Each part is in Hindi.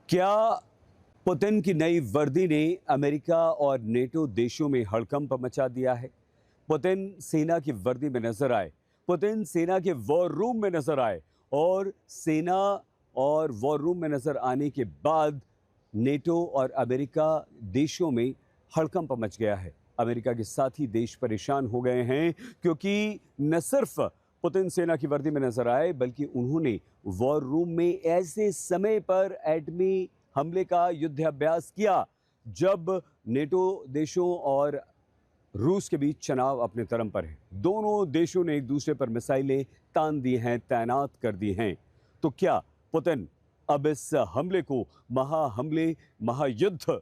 क्या पुतिन की नई वर्दी ने अमेरिका और नेटो देशों में हड़कंप मचा दिया है? पुतिन सेना की वर्दी में नजर आए, पुतिन सेना के वॉर रूम में नजर आए और सेना और वॉर रूम में नजर आने के बाद नेटो और अमेरिका देशों में हड़कंप मच गया है। अमेरिका के साथी देश परेशान हो गए हैं क्योंकि न सिर्फ पुतिन सेना की वर्दी में नजर आए बल्कि उन्होंने वॉर रूम में ऐसे समय पर एटमी हमले का युद्धाभ्यास किया जब नेटो देशों और रूस के बीच तनाव अपने चरम पर है। दोनों देशों ने एक दूसरे पर मिसाइलें तान दी हैं, तैनात कर दी हैं। तो क्या पुतिन अब इस हमले को महाहमले, महायुद्ध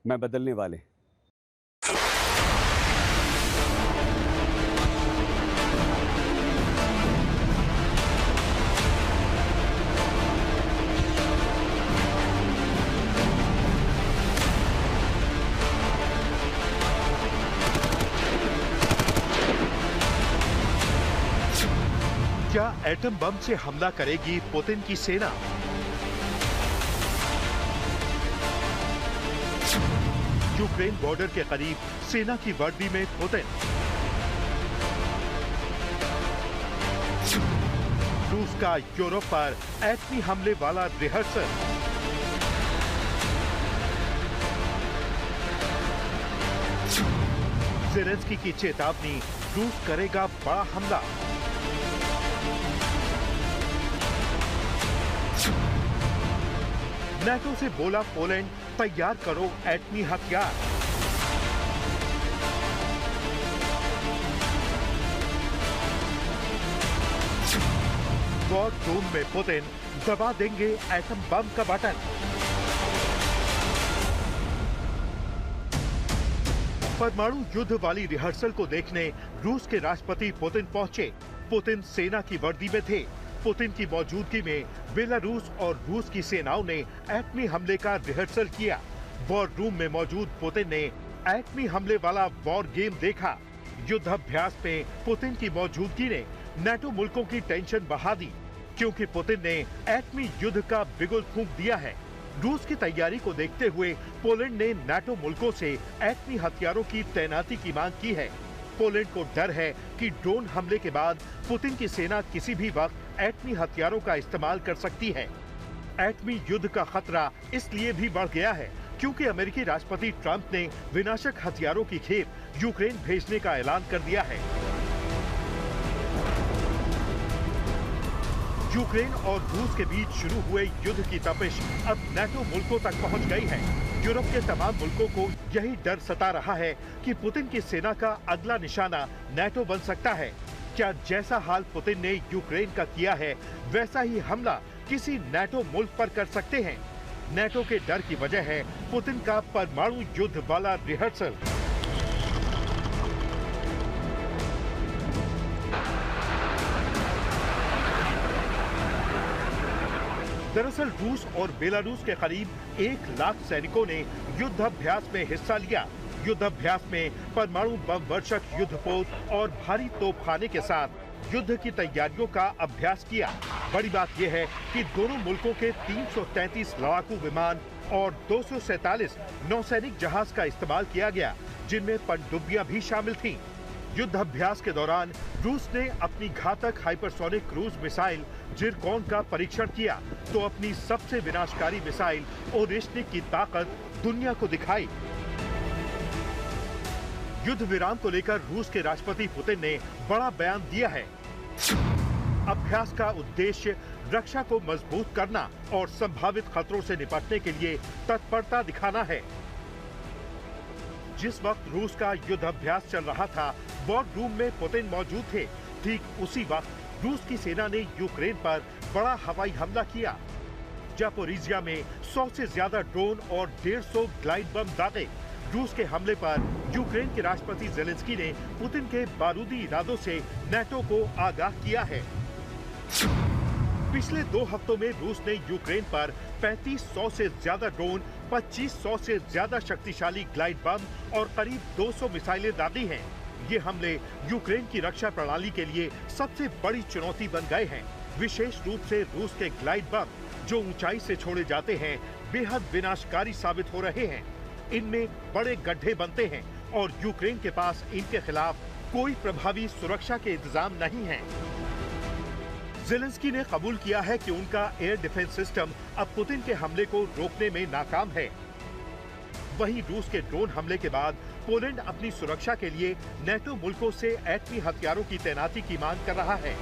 में बदलने वाले हैं? क्या एटम बम से हमला करेगी पुतिन की सेना? यूक्रेन बॉर्डर के करीब सेना की वर्दी में पुतिन। रूस का यूरोप पर एटमी हमले वाला रिहर्सल। ज़ेलेंस्की की चेतावनी, रूस करेगा बड़ा हमला। नेटो से बोला पोलैंड, तैयार करो एटमी हथियार। वॉर रूम में पुतिन, दबा देंगे एटम बम का बटन। परमाणु युद्ध वाली रिहर्सल को देखने रूस के राष्ट्रपति पुतिन पहुंचे। पुतिन सेना की वर्दी में थे। पुतिन की मौजूदगी में बेलारूस और रूस की सेनाओं ने एटमी हमले का रिहर्सल किया। वॉर रूम में मौजूद पुतिन ने एटमी हमले वाला वॉर गेम देखा। युद्धाभ्यास में पुतिन की मौजूदगी ने नेटो मुल्कों की टेंशन बढ़ा दी, क्योंकि पुतिन ने एटमी युद्ध का बिगुल फूंक दिया है। रूस की तैयारी को देखते हुए पोलैंड ने नेटो मुल्कों से एटमी हथियारों की तैनाती की मांग की है। पोलैंड को डर है कि ड्रोन हमले के बाद पुतिन की सेना किसी भी वक्त एटमी हथियारों का इस्तेमाल कर सकती है। एटमी युद्ध का खतरा इसलिए भी बढ़ गया है क्योंकि अमेरिकी राष्ट्रपति ट्रंप ने विनाशक हथियारों की खेप यूक्रेन भेजने का ऐलान कर दिया है। यूक्रेन और रूस के बीच शुरू हुए युद्ध की तपिश अब नेटो मुल्कों तक पहुंच गई है। यूरोप के तमाम मुल्कों को यही डर सता रहा है कि पुतिन की सेना का अगला निशाना नेटो बन सकता है। क्या जैसा हाल पुतिन ने यूक्रेन का किया है वैसा ही हमला किसी नेटो मुल्क पर कर सकते हैं? नेटो के डर की वजह है पुतिन का परमाणु युद्ध वाला रिहर्सल। दरअसल रूस और बेलारूस के करीब 1 लाख सैनिकों ने युद्धाभ्यास में हिस्सा लिया। युद्धाभ्यास में परमाणु बम वर्षक युद्धपोत और भारी तोपखाने के साथ युद्ध की तैयारियों का अभ्यास किया। बड़ी बात यह है कि दोनों मुल्कों के 333 लड़ाकू विमान और 247 नौसैनिक जहाज का इस्तेमाल किया गया, जिनमें पनडुब्बियां भी शामिल थीं। युद्धाभ्यास के दौरान रूस ने अपनी घातक हाइपरसोनिक क्रूज मिसाइल जिरकॉन का परीक्षण किया तो अपनी सबसे विनाशकारी मिसाइल ओरेश्निक की ताकत दुनिया को दिखाई। युद्ध विराम को लेकर रूस के राष्ट्रपति पुतिन ने बड़ा बयान दिया है। अभ्यास का उद्देश्य रक्षा को मजबूत करना और संभावित खतरों से निपटने के लिए तत्परता दिखाना है। जिस वक्त रूस का युद्धाभ्यास चल रहा था, वॉर रूम में पुतिन मौजूद थे। ठीक उसी वक्त रूस की सेना ने यूक्रेन पर बड़ा हवाई हमला किया। जापोरिजिया में 100 से ज्यादा ड्रोन और 150 ग्लाइड बम दागे। रूस के हमले पर यूक्रेन के राष्ट्रपति ज़ेलेंस्की ने पुतिन के बारूदी इरादों से नेटो को आगाह किया है। पिछले 2 हफ्तों में रूस ने यूक्रेन पर 3500 से ज्यादा ड्रोन, 2500 से ज्यादा शक्तिशाली ग्लाइड बम और करीब 200 मिसाइलें दागी हैं। ये हमले यूक्रेन की रक्षा प्रणाली के लिए सबसे बड़ी चुनौती बन गए हैं, विशेष रूप से रूस के ग्लाइड बम, जो ऊंचाई से छोड़े जाते हैं बेहद विनाशकारी साबित हो रहे हैं। इनमें बड़े गड्ढे बनते हैं और यूक्रेन के पास इनके खिलाफ कोई प्रभावी सुरक्षा के इंतजाम नहीं है। ज़ेलेंस्की ने कबूल किया है कि उनका एयर डिफेंस सिस्टम अब पुतिन के हमले को रोकने में नाकाम है। वहीं रूस के ड्रोन हमले के बाद पोलैंड अपनी सुरक्षा के लिए नेटो मुल्कों से एटमी हथियारों की तैनाती की मांग कर रहा है।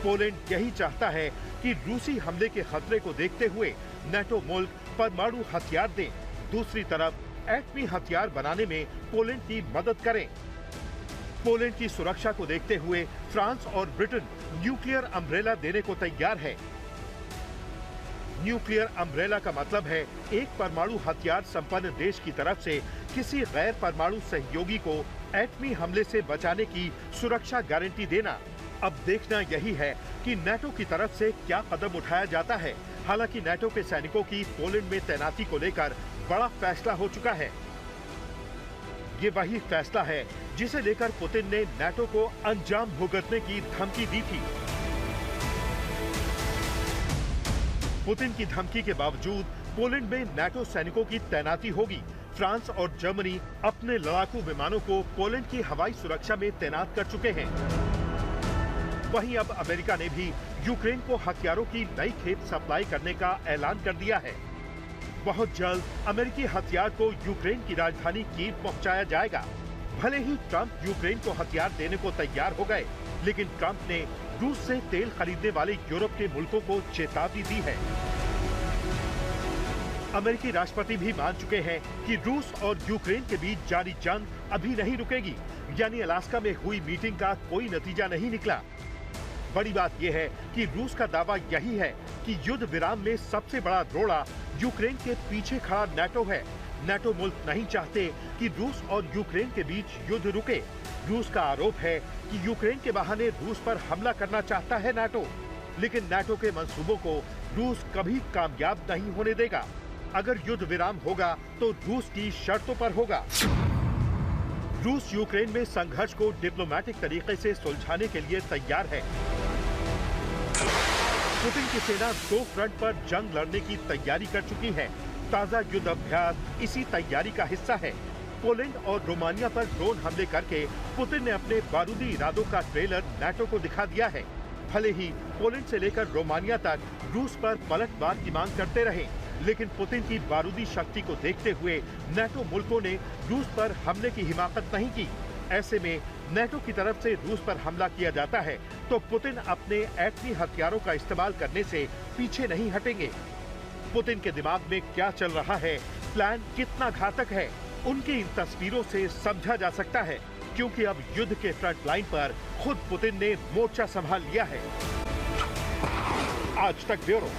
पोलैंड यही चाहता है कि रूसी हमले के खतरे को देखते हुए नेटो मुल्क परमाणु हथियार दें, दूसरी तरफ एटमी हथियार बनाने में पोलैंड की मदद करें। पोलैंड की सुरक्षा को देखते हुए फ्रांस और ब्रिटेन न्यूक्लियर अम्ब्रेला देने को तैयार है। न्यूक्लियर अम्ब्रेला का मतलब है एक परमाणु हथियार संपन्न देश की तरफ से किसी गैर परमाणु सहयोगी को एटमी हमले से बचाने की सुरक्षा गारंटी देना। अब देखना यही है कि नेटो की तरफ से क्या कदम उठाया जाता है। हालांकि नेटो के सैनिकों की पोलैंड में तैनाती को लेकर बड़ा फैसला हो चुका है। ये वही फैसला है जिसे लेकर पुतिन ने नेटो को अंजाम भुगतने की धमकी दी थी। पुतिन की धमकी के बावजूद पोलैंड में नेटो सैनिकों की तैनाती होगी। फ्रांस और जर्मनी अपने लड़ाकू विमानों को पोलैंड की हवाई सुरक्षा में तैनात कर चुके हैं। वहीं अब अमेरिका ने भी यूक्रेन को हथियारों की नई खेप सप्लाई करने का ऐलान कर दिया है। बहुत जल्द अमेरिकी हथियार को यूक्रेन की राजधानी कीव पहुंचाया जाएगा। भले ही ट्रंप यूक्रेन को हथियार देने को तैयार हो गए, लेकिन ट्रंप ने रूस से तेल खरीदने वाले यूरोप के मुल्कों को चेतावनी दी है। अमेरिकी राष्ट्रपति भी मान चुके हैं कि रूस और यूक्रेन के बीच जारी जंग अभी नहीं रुकेगी, यानी अलास्का में हुई मीटिंग का कोई नतीजा नहीं निकला। बड़ी बात यह है कि रूस का दावा यही है कि युद्ध विराम में सबसे बड़ा रोड़ा यूक्रेन के पीछे खड़ा नेटो है। नेटो मुल्क नहीं चाहते कि रूस और यूक्रेन के बीच युद्ध रुके। रूस का आरोप है कि यूक्रेन के बहाने रूस पर हमला करना चाहता है नेटो, लेकिन नेटो के मंसूबों को रूस कभी कामयाब नहीं होने देगा। अगर युद्ध विराम होगा तो रूस की शर्तों पर होगा। रूस यूक्रेन में संघर्ष को डिप्लोमेटिक तरीके से सुलझाने के लिए तैयार है। पुतिन की सेना 2 फ्रंट पर जंग लड़ने की तैयारी कर चुकी है। ताजा युद्ध अभ्यास इसी तैयारी का हिस्सा है। पोलैंड और रोमानिया पर ड्रोन हमले करके पुतिन ने अपने बारूदी इरादों का ट्रेलर नेटो को दिखा दिया है। भले ही पोलैंड से लेकर रोमानिया तक रूस पर पलटवार की मांग करते रहे, लेकिन पुतिन की बारूदी शक्ति को देखते हुए नेटो मुल्कों ने रूस पर हमले की हिमाकत नहीं की। ऐसे में नेटो की तरफ से रूस पर हमला किया जाता है तो पुतिन अपने एटमी हथियारों का इस्तेमाल करने से पीछे नहीं हटेंगे। पुतिन के दिमाग में क्या चल रहा है, प्लान कितना घातक है, उनकी इन तस्वीरों से समझा जा सकता है, क्योंकि अब युद्ध के फ्रंट लाइन पर खुद पुतिन ने मोर्चा संभाल लिया है। आज तक ब्यूरो।